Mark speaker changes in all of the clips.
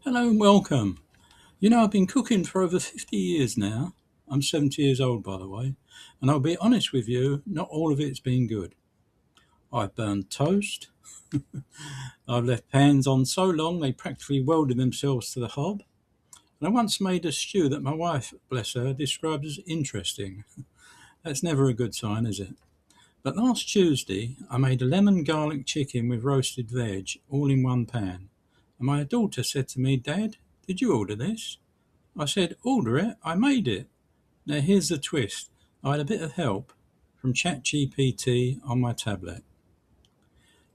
Speaker 1: Hello and welcome. I've been cooking for over 50 years now. I'm 70 years old, by the way, and I'll be honest with you, not all of it's been good. I've burned toast. I've left pans on so long they practically welded themselves to the hob. And I once made a stew that my wife, bless her, described as interesting. That's never a good sign, is it? But last Tuesday, I made a lemon garlic chicken with roasted veg, all in one pan. And my daughter said to me, "Dad, did you order this?" I said, "Order it, I made it." Now here's the twist. I had a bit of help from ChatGPT on my tablet.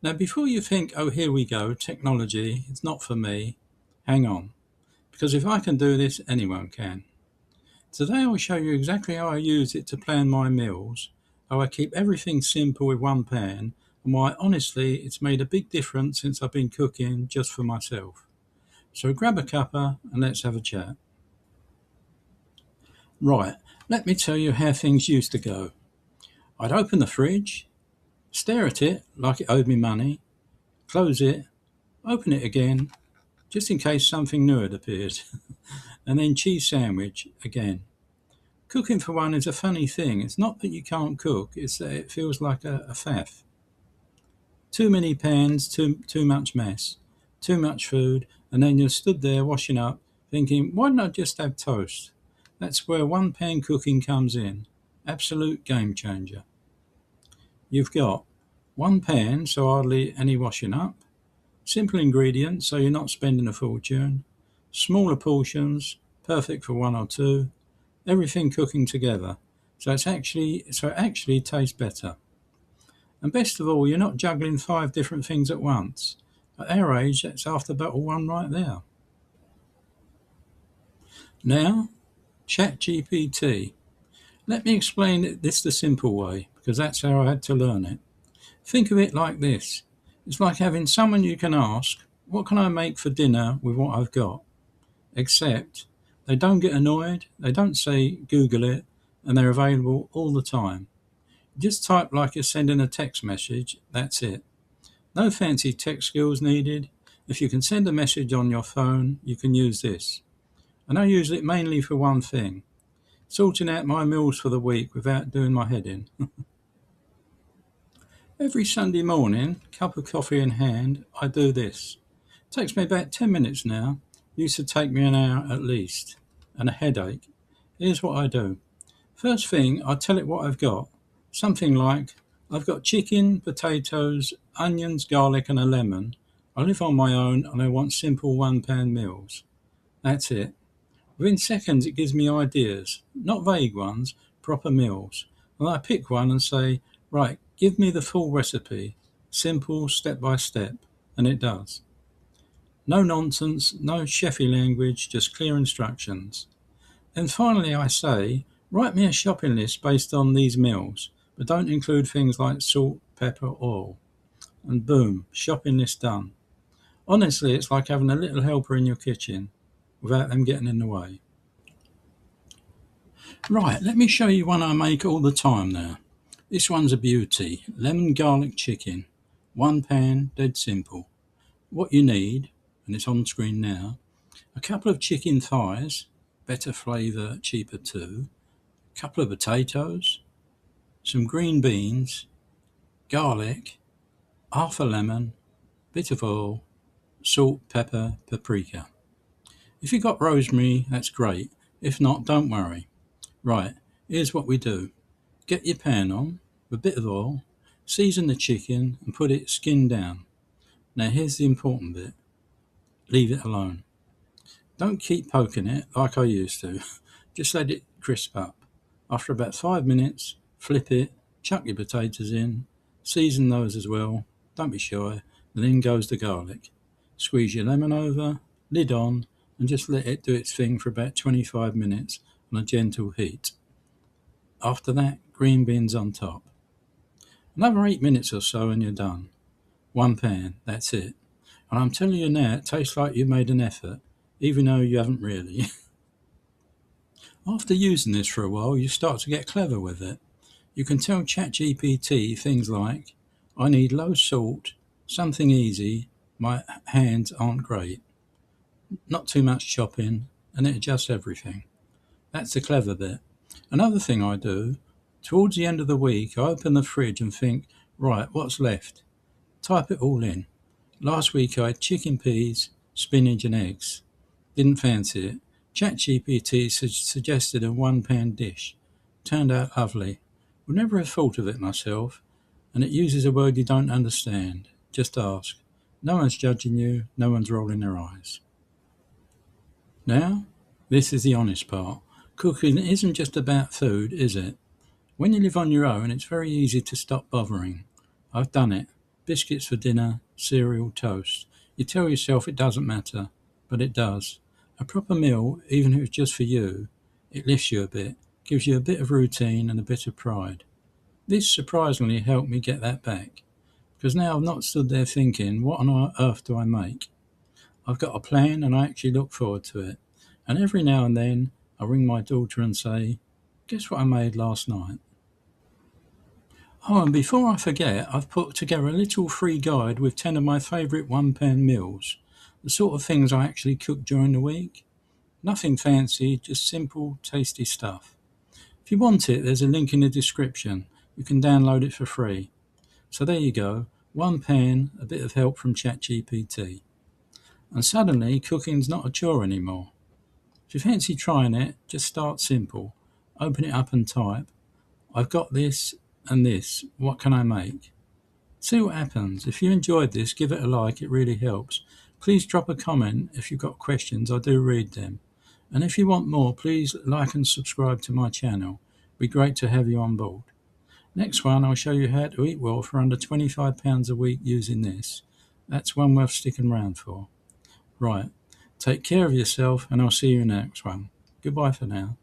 Speaker 1: Now before you think, oh here we go, technology, it's not for me, hang on. Because if I can do this, anyone can. Today I will show you exactly how I use it to plan my meals, how I keep everything simple with one pan, and why honestly it's made a big difference since I've been cooking just for myself. So grab a cuppa and let's have a chat. Right, let me tell you how things used to go. I'd open the fridge, stare at it like it owed me money, close it, open it again, just in case something new had appeared, and then cheese sandwich again. Cooking for one is a funny thing. It's not that you can't cook, it's that it feels like a faff. Too many pans, too much mess, too much food, and then you're stood there washing up, thinking, why don't I just have toast? That's where one pan cooking comes in. Absolute game changer. You've got one pan, so hardly any washing up. Simple ingredients, so you're not spending a fortune. Smaller portions, perfect for one or two. Everything cooking together, so it actually tastes better. And best of all, you're not juggling 5 different things at once. At our age, that's half the battle won right there. Now, ChatGPT. Let me explain this the simple way, because that's how I had to learn it. Think of it like this. It's like having someone you can ask, what can I make for dinner with what I've got? Except they don't get annoyed, they don't say Google it, and they're available all the time. Just type like you're sending a text message, that's it. No fancy tech skills needed. If you can send a message on your phone, you can use this. And I use it mainly for one thing, sorting out my meals for the week without doing my head in. Every Sunday morning, cup of coffee in hand, I do this. It takes me about 10 minutes now. Used to take me an hour at least. And a headache. Here's what I do. First thing, I tell it what I've got. Something like, I've got chicken, potatoes, onions, garlic and a lemon. I live on my own and I want simple one-pan meals. That's it. Within seconds it gives me ideas, not vague ones, proper meals. And I pick one and say, right, give me the full recipe. Simple, step by step. And it does. No nonsense, no chefy language, just clear instructions. Then finally I say, write me a shopping list based on these meals, but don't include things like salt, pepper, oil. And boom, shopping list done. Honestly, it's like having a little helper in your kitchen without them getting in the way. Right, let me show you one I make all the time now. This one's a beauty. Lemon garlic chicken. One pan, dead simple. What you need, and it's on screen now, a couple of chicken thighs, better flavour, cheaper too, a couple of potatoes, some green beans, garlic, half a lemon, bit of oil, salt, pepper, paprika. If you've got rosemary, that's great. If not, don't worry. Right, here's what we do. Get your pan on, with a bit of oil, season the chicken and put it skin down. Now here's the important bit. Leave it alone. Don't keep poking it like I used to. Just let it crisp up. After about 5 minutes, flip it, chuck your potatoes in, season those as well, don't be shy, and then goes the garlic. Squeeze your lemon over, lid on, and just let it do its thing for about 25 minutes on a gentle heat. After that, green beans on top. Another 8 minutes or so and you're done. One pan, that's it. And I'm telling you now, it tastes like you made an effort, even though you haven't really. After using this for a while, you start to get clever with it. You can tell ChatGPT things like, I need low salt, something easy, my hands aren't great. not too much chopping, and it adjusts everything. That's the clever bit. Another thing I do, towards the end of the week, I open the fridge and think, right, what's left? Type it all in. Last week I had chicken peas, spinach and eggs. Didn't fancy it. ChatGPT suggested a one-pan dish. Turned out lovely. Would never have thought of it myself, and it uses a word you don't understand. Just ask. No one's judging you, no one's rolling their eyes. Now, this is the honest part. Cooking isn't just about food, is it? When you live on your own, it's very easy to stop bothering. I've done it. Biscuits for dinner, cereal, toast. You tell yourself it doesn't matter, but it does. A proper meal, even if it's just for you, it lifts you a bit, gives you a bit of routine and a bit of pride. This surprisingly helped me get that back, because now I've not stood there thinking, what on earth do I make? I've got a plan and I actually look forward to it. And every now and then I ring my daughter and say, guess what I made last night? Oh, and before I forget, I've put together a little free guide with 10 of my favourite one-pan meals, the sort of things I actually cook during the week. Nothing fancy, just simple, tasty stuff. If you want it, there's a link in the description. You can download it for free. So there you go, one pan, a bit of help from ChatGPT. And suddenly, cooking's not a chore anymore. If you fancy trying it, just start simple. Open it up and type, I've got this and this, what can I make? See what happens. If you enjoyed this, give it a like, it really helps. Please drop a comment if you've got questions, I do read them. And if you want more, please like and subscribe to my channel. It'd be great to have you on board. Next one, I'll show you how to eat well for under £25 a week using this. That's one worth sticking around for. Right, take care of yourself and I'll see you in the next one. Goodbye for now.